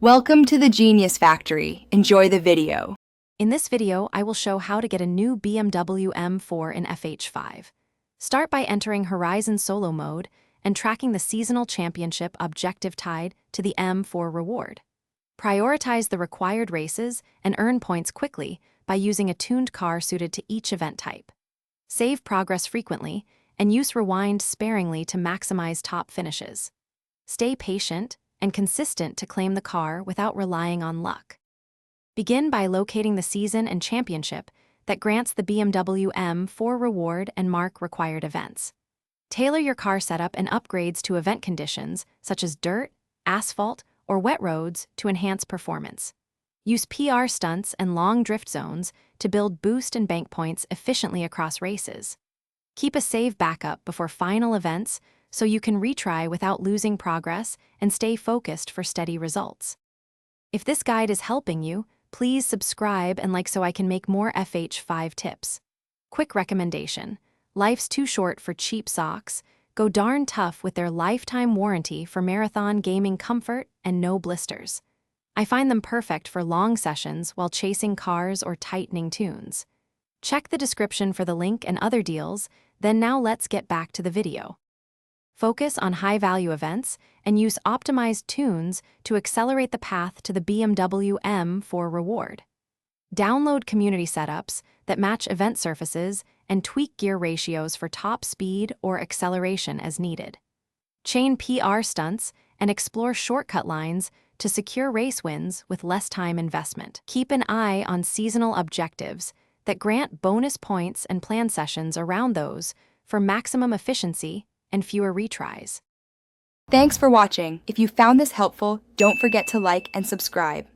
Welcome to the Genius Factory. Enjoy the video. In this video, I will show how to get a new BMW M4 in FH5. Start by entering Horizon Solo mode and tracking the seasonal championship objective tied to the M4 reward. Prioritize the required races and earn points quickly by using a tuned car suited to each event type. Save progress frequently and use rewind sparingly to maximize top finishes. Stay patient and consistent to claim the car without relying on luck. Begin by locating the season and championship that grants the BMW M4 reward and mark required events. Tailor your car setup and upgrades to event conditions such as dirt, asphalt, or wet roads to enhance performance. Use PR stunts and long drift zones to build boost and bank points efficiently across races. Keep a save backup before final events so you can retry without losing progress and stay focused for steady results. If this guide is helping you, please subscribe and like so I can make more FH5 tips. Quick recommendation: life's too short for cheap socks. Go darn tough with their lifetime warranty for marathon gaming comfort and no blisters. I find them perfect for long sessions while chasing cars or tightening tunes. Check the description for the link and other deals, then now let's get back to the video. Focus on high-value events and use optimized tunes to accelerate the path to the BMW M4 reward. Download community setups that match event surfaces and tweak gear ratios for top speed or acceleration as needed. Chain PR stunts and explore shortcut lines to secure race wins with less time investment. Keep an eye on seasonal objectives that grant bonus points and plan sessions around those for maximum efficiency and fewer retries. Thanks for watching. If you found this helpful, don't forget to like and subscribe.